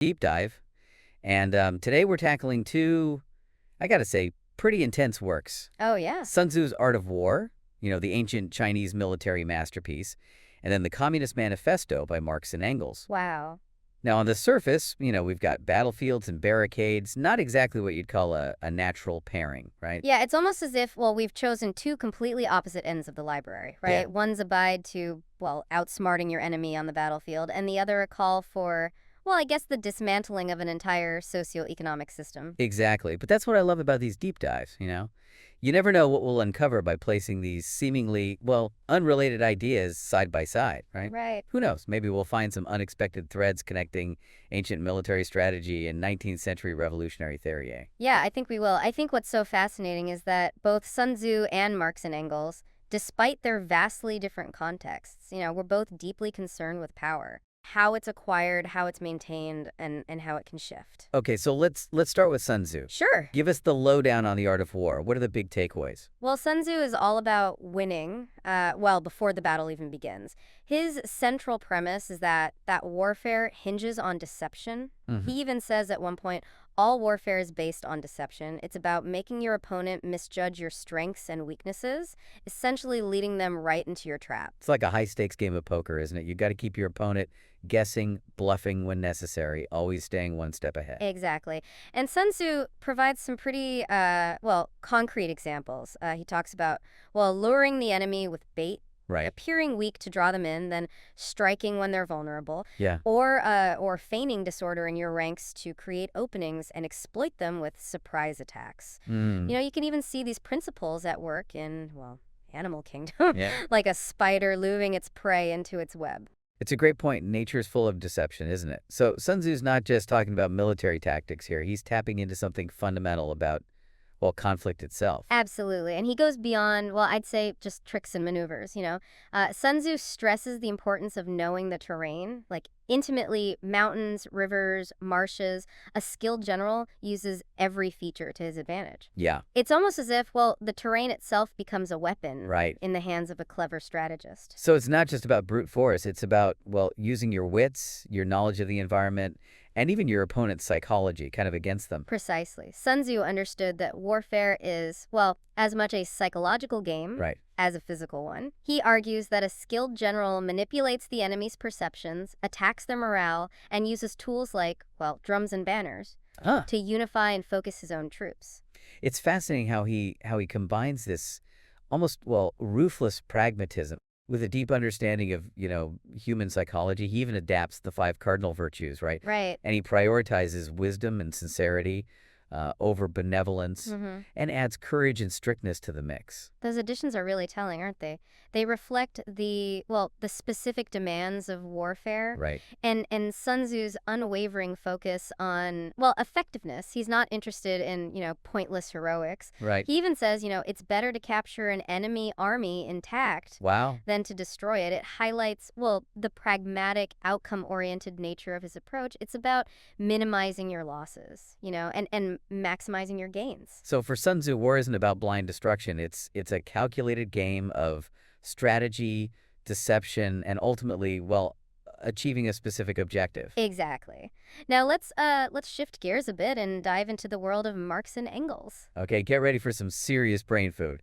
Deep dive. And today we're tackling two, I gotta say, pretty intense works. Oh, yeah. Sun Tzu's Art of War, the ancient Chinese military masterpiece, and then the Communist Manifesto by Marx and Engels. Wow. Now, on the surface, we've got battlefields and barricades, not exactly what you'd call a natural pairing, right? Yeah, it's almost as if, well, we've chosen two completely opposite ends of the library, right? Yeah. One's a guide to, well, outsmarting your enemy on the battlefield, and the other a call for, well, I guess the dismantling of an entire socioeconomic system. Exactly. But that's what I love about these deep dives. You never know what we'll uncover by placing these seemingly, well, unrelated ideas side by side, right? Right. Who knows? Maybe we'll find some unexpected threads connecting ancient military strategy and 19th century revolutionary theory, eh? Yeah, I think we will. I think what's so fascinating is that both Sun Tzu and Marx and Engels, despite their vastly different contexts, were both deeply concerned with power. How it's acquired, how it's maintained, and how it can shift. Okay, so let's start with Sun Tzu. Sure. Give us the lowdown on the art of war. What are the big takeaways? Well, Sun Tzu is all about winning, well, before the battle even begins. His central premise is that warfare hinges on deception. He even says at one point, all warfare is based on deception. It's about making your opponent misjudge your strengths and weaknesses, essentially leading them right into your trap. It's like a high-stakes game of poker, isn't it? You got to keep your opponent guessing, bluffing when necessary, always staying one step ahead. Exactly. And Sun Tzu provides some pretty, well, concrete examples. He talks about, well, luring the enemy with bait, Right. appearing weak to draw them in, then striking when they're vulnerable, Yeah. or feigning disorder in your ranks to create openings and exploit them with surprise attacks. You can even see these principles at work in, well, animal kingdom, Yeah. like a spider luring its prey into its web. It's a great point. Nature's full of deception, isn't it? So Sun Tzu's not just talking about military tactics here. He's tapping into something fundamental about, well, conflict itself. Absolutely. And he goes beyond, well, I'd say just tricks and maneuvers. Sun Tzu stresses the importance of knowing the terrain, like intimately mountains, rivers, marshes. A skilled general uses every feature to his advantage. Yeah. It's almost as if, well, the terrain itself becomes a weapon Right. in the hands of a clever strategist. So it's not just about brute force. It's about, well, using your wits, your knowledge of the environment, and even your opponent's psychology kind of against them. Precisely. Sun Tzu understood that warfare is, well, as much a psychological game Right. as a physical one. He argues that a skilled general manipulates the enemy's perceptions, attacks their morale, and uses tools like, well, drums and banners Ah. to unify and focus his own troops. It's fascinating how he combines this almost, well, ruthless pragmatism with a deep understanding of, human psychology. He even adapts the 5 cardinal virtues, right? Right. And he prioritizes wisdom and sincerity over benevolence and adds courage and strictness to the mix. Those additions are really telling, aren't they? They reflect the specific demands of warfare. Right. And Sun Tzu's unwavering focus on, well, effectiveness. He's not interested in, pointless heroics. Right. He even says, it's better to capture an enemy army intact Wow. than to destroy it. It highlights, well, the pragmatic, outcome-oriented nature of his approach. It's about minimizing your losses, and maximizing your gains. So for Sun Tzu, war isn't about blind destruction. It's a calculated game of strategy, deception, and ultimately, well, achieving a specific objective. Exactly. Now let's shift gears a bit and dive into the world of Marx and Engels. Okay, get ready for some serious brain food.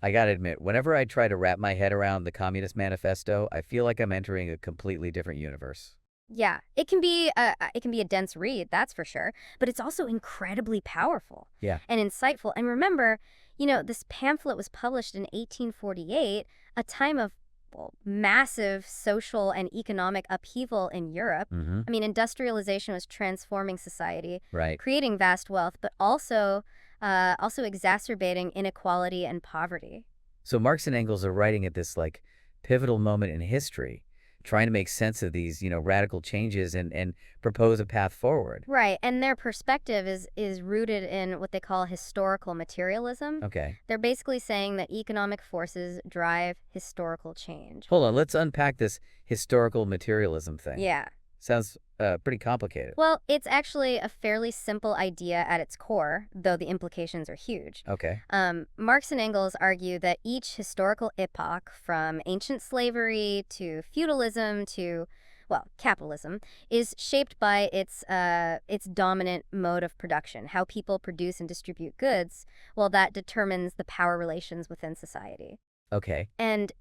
I gotta admit, whenever I try to wrap my head around the Communist Manifesto, I feel like I'm entering a completely different universe. Yeah, it can be a dense read, that's for sure, but it's also incredibly powerful. Yeah. And insightful. And remember, this pamphlet was published in 1848, a time of, well, massive social and economic upheaval in Europe. I mean, industrialization was transforming society, Right. creating vast wealth, but also exacerbating inequality and poverty. So Marx and Engels are writing at this, like, pivotal moment in history, trying to make sense of these, radical changes and propose a path forward. Right, and their perspective is rooted in what they call historical materialism. Okay. They're basically saying that economic forces drive historical change. Hold on, let's unpack this historical materialism thing. Yeah. Sounds pretty complicated. Well, it's actually a fairly simple idea at its core, though the implications are huge. Okay. Marx and Engels argue that each historical epoch, from ancient slavery to feudalism to, well, capitalism, is shaped by its dominant mode of production, how people produce and distribute goods. Well, that determines the power relations within society. Okay. And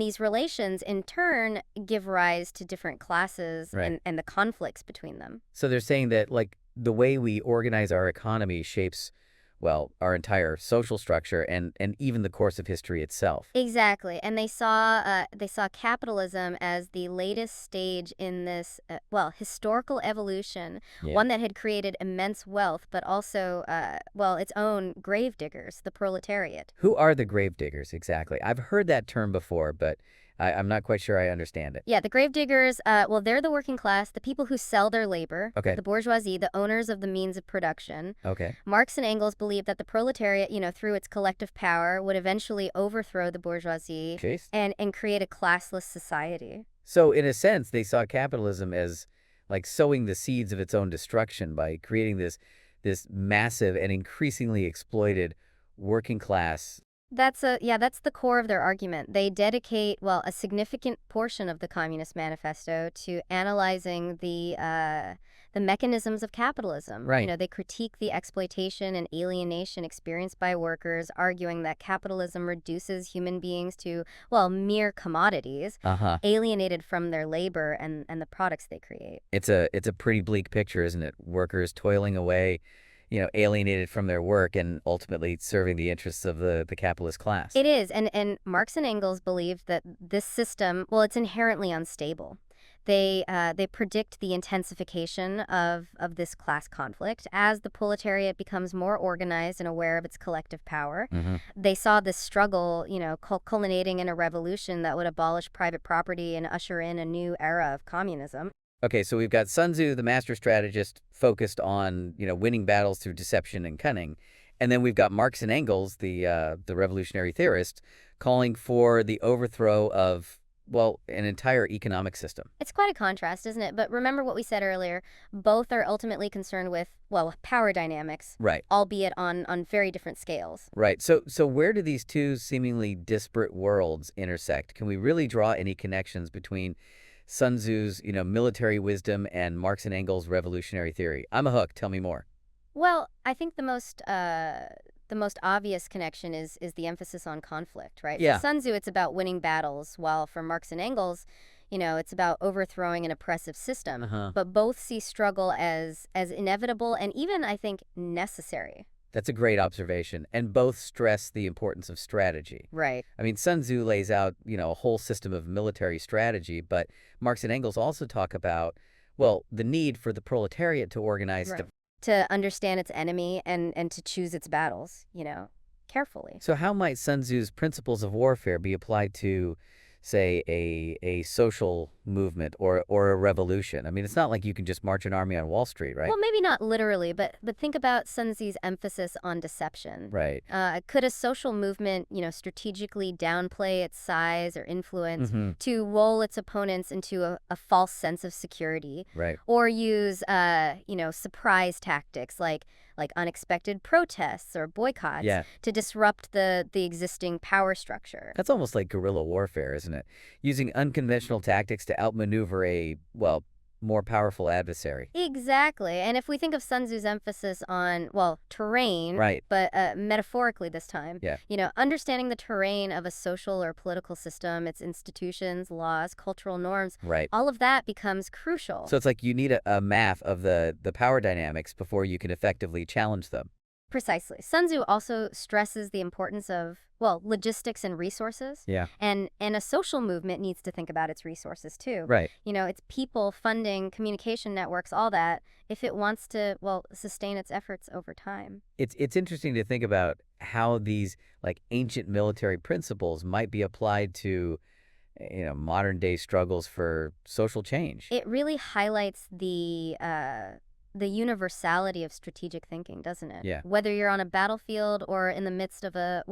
these relations, in turn, give rise to different classes Right. and the conflicts between them. So they're saying that, like, the way we organize our economy shapes, well, our entire social structure and even the course of history itself. Exactly, and they saw capitalism as the latest stage in this well, historical evolution, Yeah. one that had created immense wealth, but also well, its own gravediggers, the proletariat. Who are the gravediggers exactly? I've heard that term before, but I'm not quite sure I understand it. Yeah, the gravediggers, well, they're the working class, the people who sell their labor, Okay. the bourgeoisie, the owners of the means of production. Okay. Marx and Engels believed that the proletariat, through its collective power, would eventually overthrow the bourgeoisie Chase? and create a classless society. So in a sense, they saw capitalism as like sowing the seeds of its own destruction by creating this massive and increasingly exploited working class. That's the core of their argument. They dedicate, well, a significant portion of the Communist Manifesto to analyzing the mechanisms of capitalism. Right. They critique the exploitation and alienation experienced by workers, arguing that capitalism reduces human beings to, well, mere commodities, Uh-huh. alienated from their labor and the products they create. It's a pretty bleak picture, isn't it? Workers toiling away, alienated from their work and ultimately serving the interests of the capitalist class. It is, and Marx and Engels believed that this system, well, it's inherently unstable. They predict the intensification of this class conflict as the proletariat becomes more organized and aware of its collective power. Mm-hmm. They saw this struggle, culminating in a revolution that would abolish private property and usher in a new era of communism. Okay, so we've got Sun Tzu, the master strategist, focused on, winning battles through deception and cunning. And then we've got Marx and Engels, the revolutionary theorist, calling for the overthrow of, well, an entire economic system. It's quite a contrast, isn't it? But remember what we said earlier. Both are ultimately concerned with, well, power dynamics, Right. albeit on very different scales. Right. So where do these two seemingly disparate worlds intersect? Can we really draw any connections between Sun Tzu's, military wisdom and Marx and Engels' revolutionary theory? I'm a hook. Tell me more. Well, I think the most obvious connection is the emphasis on conflict, right? Yeah. For Sun Tzu, it's about winning battles, while for Marx and Engels, it's about overthrowing an oppressive system. Uh-huh. But both see struggle as inevitable and even, I think, necessary. That's a great observation. And both stress the importance of strategy. Right. I mean, Sun Tzu lays out, a whole system of military strategy, but Marx and Engels also talk about, well, the need for the proletariat to organize. Right. To understand its enemy and to choose its battles, carefully. So how might Sun Tzu's principles of warfare be applied to, say, a social movement or a revolution? I mean, it's not like you can just march an army on Wall Street, right? Well, maybe not literally, but think about Sun Tzu's emphasis on deception. Right. Could a social movement, strategically downplay its size or influence Mm-hmm. to lull its opponents into a false sense of security, Right. or use, surprise tactics like unexpected protests or boycotts Yeah. to disrupt the existing power structure? That's almost like guerrilla warfare, isn't it? Using unconventional tactics to outmaneuver a, well, more powerful adversary. Exactly. And if we think of Sun Tzu's emphasis on, well, terrain, Right. but metaphorically this time, Yeah. Understanding the terrain of a social or political system, its institutions, laws, cultural norms, Right. all of that becomes crucial. So it's like you need a map of the power dynamics before you can effectively challenge them. Precisely. Sun Tzu also stresses the importance of, well, logistics and resources. Yeah. And a social movement needs to think about its resources too. Right. It's people, funding, communication networks, all that, if it wants to, well, sustain its efforts over time. It's interesting to think about how these like ancient military principles might be applied to, modern day struggles for social change. It really highlights the universality of strategic thinking, doesn't it? Yeah. Whether you're on a battlefield or in the midst of a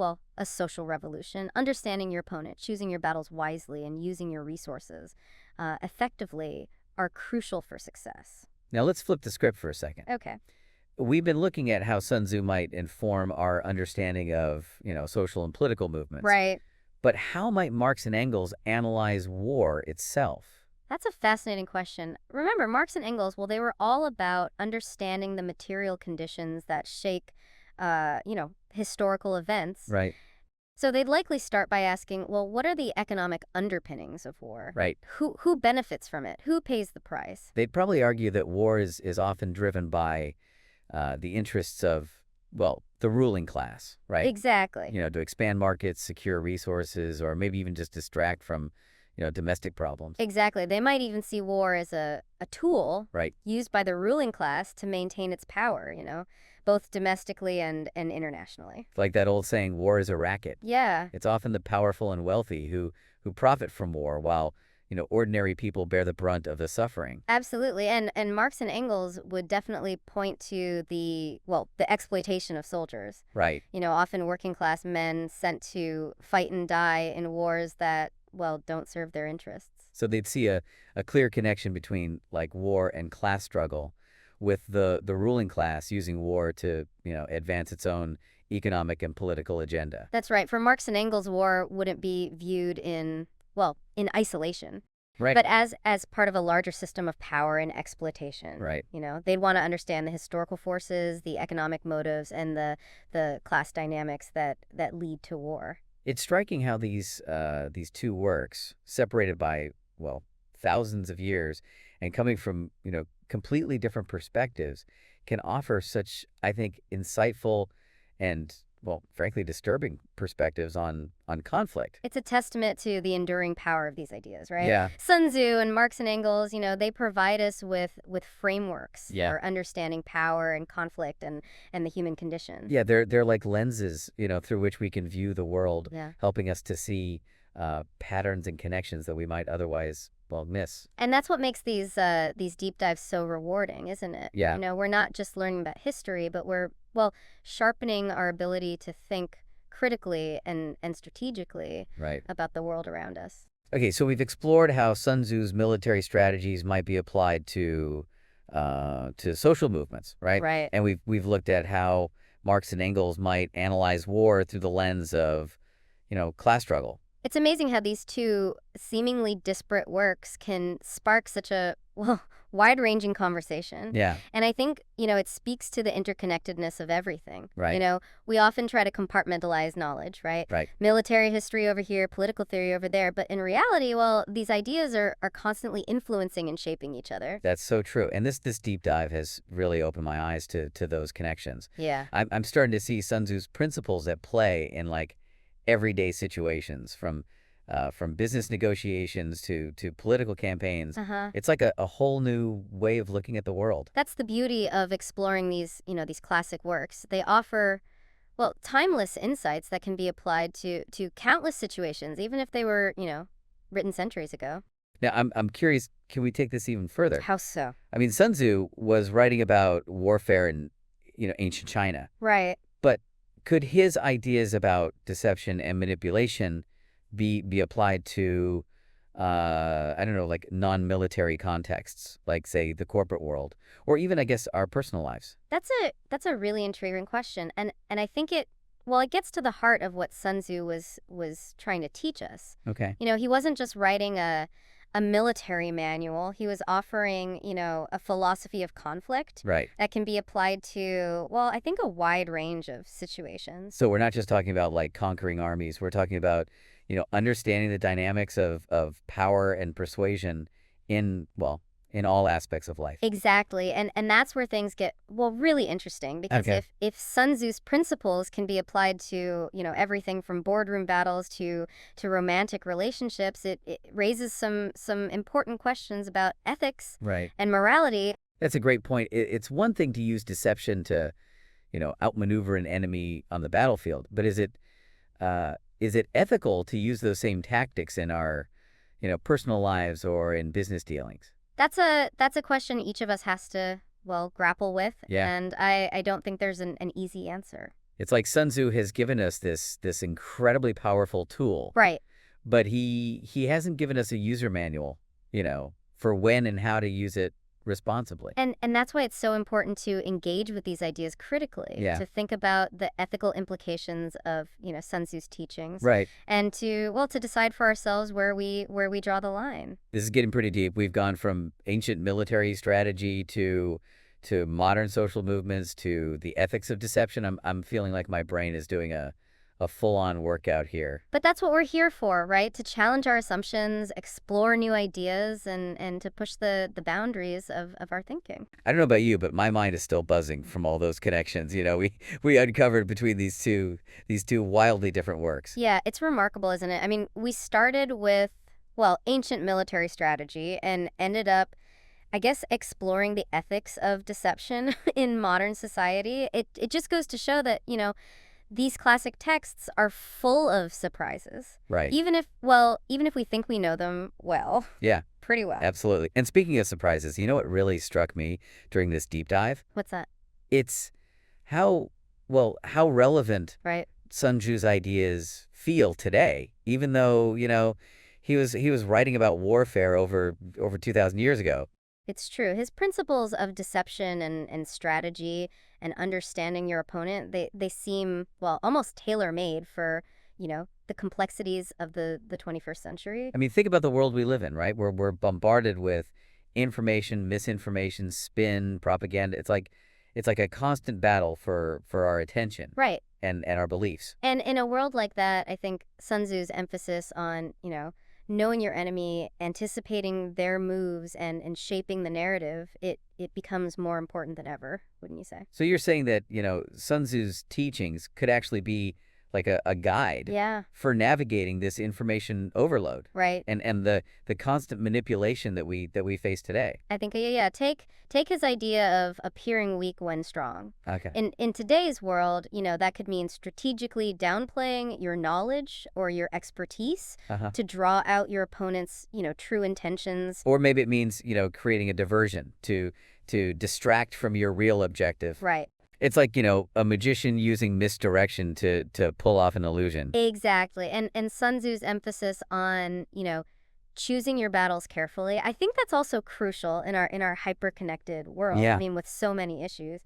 social revolution, understanding your opponent, choosing your battles wisely, and using your resources effectively are crucial for success. Now let's flip the script for a second. Okay. We've been looking at how Sun Tzu might inform our understanding of, social and political movements. Right. But how might Marx and Engels analyze war itself? That's a fascinating question. Remember, Marx and Engels, well, they were all about understanding the material conditions that shape, historical events. Right, So they'd likely start by asking, well, what are the economic underpinnings of war? right. Who benefits from it? Who pays the price? They'd probably argue that war is often driven by the interests of, well, the ruling class, right? Exactly. To expand markets, secure resources, or maybe even just distract from, domestic problems. Exactly. They might even see war as a tool Right. used by the ruling class to maintain its power, both domestically and internationally. It's like that old saying, war is a racket. Yeah. It's often the powerful and wealthy who profit from war while, ordinary people bear the brunt of the suffering. Absolutely. And Marx and Engels would definitely point to the exploitation of soldiers. Right. Often working class men sent to fight and die in wars that, well, don't serve their interests. So they'd see a clear connection between like war and class struggle, with the ruling class using war to, advance its own economic and political agenda. That's right. For Marx and Engels, war wouldn't be viewed in isolation, Right. but as part of a larger system of power and exploitation. Right. They'd want to understand the historical forces, the economic motives, and the class dynamics that lead to war. It's striking how these two works, separated by, well, thousands of years and coming from, completely different perspectives, can offer such, I think, insightful and, well, frankly, disturbing perspectives on conflict. It's a testament to the enduring power of these ideas, right? Yeah. Sun Tzu and Marx and Engels, they provide us with frameworks Yeah. for understanding power and conflict and the human condition. Yeah, they're like lenses, through which we can view the world, Yeah. helping us to see patterns and connections that we might otherwise, well, miss. And that's what makes these deep dives so rewarding, isn't it? Yeah. We're not just learning about history, but we're, sharpening our ability to think critically and strategically Right. about the world around us. Okay, so we've explored how Sun Tzu's military strategies might be applied to social movements, right? Right. And we've looked at how Marx and Engels might analyze war through the lens of, class struggle. It's amazing how these two seemingly disparate works can spark such a, wide-ranging conversation. Yeah. And I think, it speaks to the interconnectedness of everything. Right. We often try to compartmentalize knowledge, right? Right. Military history over here, political theory over there. But in reality, these ideas are constantly influencing and shaping each other. That's so true. And this deep dive has really opened my eyes to those connections. Yeah. I'm starting to see Sun Tzu's principles at play in like everyday situations, from business negotiations to political campaigns. It's like a whole new way of looking at the world. That's the beauty of exploring these classic works. They offer, timeless insights that can be applied to countless situations, even if they were, written centuries ago. Now, I'm curious, can we take this even further? How so? I mean, Sun Tzu was writing about warfare in, ancient China. Right. But could his ideas about deception and manipulation be applied to, I don't know, like non-military contexts, like, say, the corporate world, or even, I guess, our personal lives? That's a really intriguing question, and I think it gets to the heart of what Sun Tzu was trying to teach us. Okay. He wasn't just writing a military manual. He was offering, a philosophy of conflict Right. that can be applied to, I think a wide range of situations. So we're not just talking about like conquering armies. We're talking about, understanding the dynamics of power and persuasion in all aspects of life. Exactly. And that's where things get, really interesting, because Okay. if Sun Tzu's principles can be applied to, everything from boardroom battles to romantic relationships, it raises some important questions about ethics Right. and morality. That's a great point. It's one thing to use deception to, outmaneuver an enemy on the battlefield, but is it ethical to use those same tactics in our, personal lives or in business dealings? That's a question each of us has to, grapple with. Yeah. And I don't think there's an easy answer. It's like Sun Tzu has given us this incredibly powerful tool, Right. but he hasn't given us a user manual, for when and how to use it responsibly. And that's why it's so important to engage with these ideas critically, Yeah. to think about the ethical implications of, Sun Tzu's teachings, Right. and to decide for ourselves where we draw the line. This is getting pretty deep. We've gone from ancient military strategy to modern social movements to the ethics of deception. I'm feeling like my brain is doing a full-on workout here. But that's what we're here for, right? To challenge our assumptions, explore new ideas, and to push the boundaries of our thinking. I don't know about you, but my mind is still buzzing from all those connections. We uncovered between these two wildly different works. Yeah, it's remarkable, isn't it? I mean, we started with, well, ancient military strategy and ended up, I guess, exploring the ethics of deception in modern society. It just goes to show that, these classic texts are full of surprises. Right. Even if we think we know them well. Yeah. Pretty well. Absolutely. And speaking of surprises, you know what really struck me during this deep dive? What's that? It's how relevant Right. Sun Tzu's ideas feel today, even though, he was writing about warfare over 2,000 years ago. It's true. His principles of deception and strategy and understanding your opponent, they seem, well, almost tailor-made for, the complexities of the 21st century. I mean, think about the world we live in, right? We're bombarded with information, misinformation, spin, propaganda. It's like a constant battle for our attention. Right. And our beliefs. And in a world like that, I think Sun Tzu's emphasis on, knowing your enemy, anticipating their moves, and shaping the narrative, it becomes more important than ever, wouldn't you say? So you're saying that, Sun Tzu's teachings could actually be like a guide for navigating this information overload. Right. And the constant manipulation that we face today. I think, take his idea of appearing weak when strong. Okay. In today's world, that could mean strategically downplaying your knowledge or your expertise to draw out your opponent's, true intentions. Or maybe it means, creating a diversion to distract from your real objective. Right. It's like, a magician using misdirection to pull off an illusion. Exactly. And Sun Tzu's emphasis on, choosing your battles carefully, I think that's also crucial in our hyper-connected world. Yeah. I mean, with so many issues,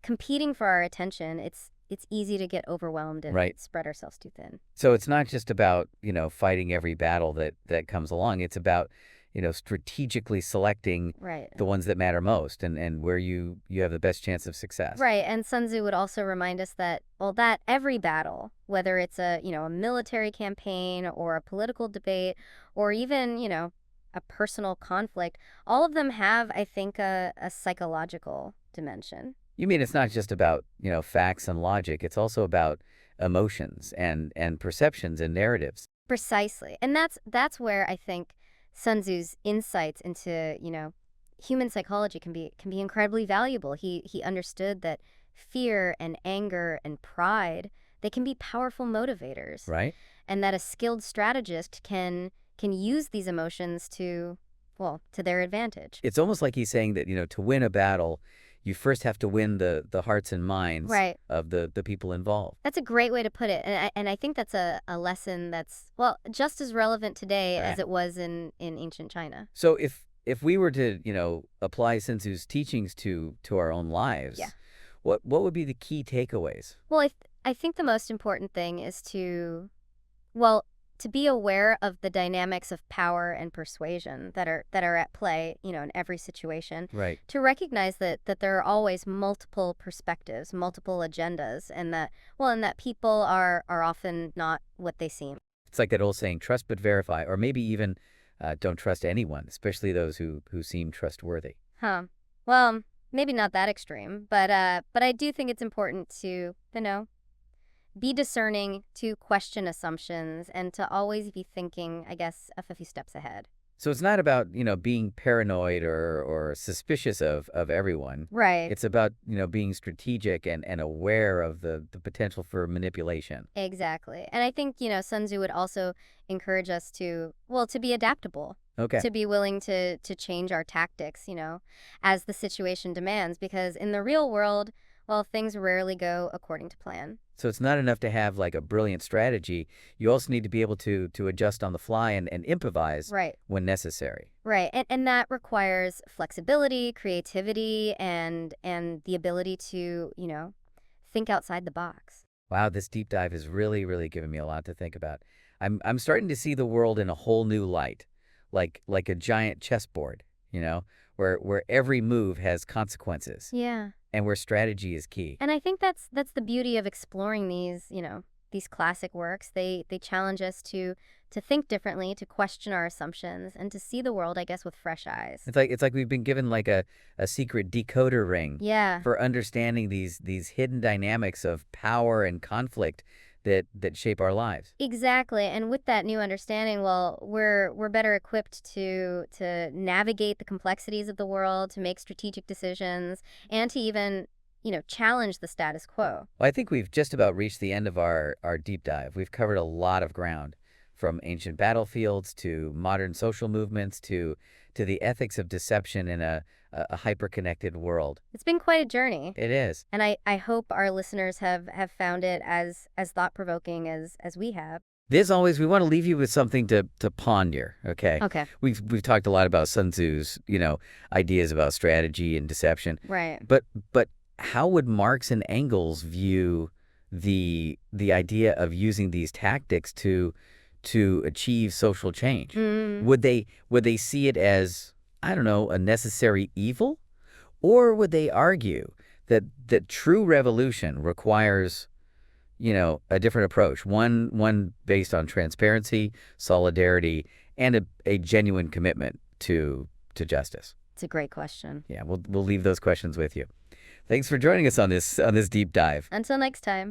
competing for our attention, it's easy to get overwhelmed and spread ourselves too thin. So it's not just about, fighting every battle that comes along. It's about, strategically selecting the ones that matter most and where you have the best chance of success. Right. And Sun Tzu would also remind us that, that every battle, whether it's a military campaign or a political debate or even, a personal conflict, all of them have, I think, a psychological dimension. You mean it's not just about, facts and logic. It's also about emotions and perceptions and narratives. Precisely. And that's where I think Sun Tzu's insights into, human psychology can be incredibly valuable. He understood that fear and anger and pride, they can be powerful motivators. Right. And that a skilled strategist can use these emotions to their advantage. It's almost like he's saying that, to win a battle, you first have to win the hearts and minds of the people involved. That's a great way to put it. And I think that's a lesson that's, just as relevant today as it was in ancient China. So if we were to, apply Sun Tzu's teachings to our own lives, what would be the key takeaways? Well, I think the most important thing is to be aware of the dynamics of power and persuasion that are at play, in every situation. Right. To recognize that there are always multiple perspectives, multiple agendas, and that people are often not what they seem. It's like that old saying, trust but verify, or maybe even don't trust anyone, especially those who seem trustworthy. Huh. Well, maybe not that extreme, but I do think it's important to, be discerning, to question assumptions, and to always be thinking, I guess, a few steps ahead. So it's not about, being paranoid or suspicious of everyone. Right. It's about, being strategic and aware of the potential for manipulation. Exactly. And I think, Sun Tzu would also encourage us to be adaptable. Okay. To be willing to change our tactics, as the situation demands, because in the real world, things rarely go according to plan. So it's not enough to have like a brilliant strategy. You also need to be able to adjust on the fly and improvise Right. when necessary. Right. And that requires flexibility, creativity, and the ability to, think outside the box. Wow, this deep dive has really, really given me a lot to think about. I'm starting to see the world in a whole new light, like a giant chessboard, where every move has consequences Yeah. and where strategy is key. And I think that's the beauty of exploring these classic works. They challenge us to think differently, to question our assumptions, and to see the world, I guess, with fresh eyes. It's like we've been given like a secret decoder ring Yeah. for understanding these hidden dynamics of power and conflict that shape our lives. Exactly. And with that new understanding, well, we're better equipped to navigate the complexities of the world, to make strategic decisions, and to even, challenge the status quo. Well, I think we've just about reached the end of our deep dive. We've covered a lot of ground, from ancient battlefields to modern social movements to the ethics of deception in a hyper-connected world. It's been quite a journey. It is. And I hope our listeners have found it as thought-provoking as we have. As always, we want to leave you with something to ponder, okay? Okay. We've talked a lot about Sun Tzu's, ideas about strategy and deception. Right. But how would Marx and Engels view the idea of using these tactics to achieve social change? Would they see it as, I don't know, a necessary evil? Or would they argue that true revolution requires, a different approach, one based on transparency, solidarity, and a genuine commitment to justice? It's a great question. Yeah, we'll leave those questions with you. Thanks for joining us on this deep dive. Until next time.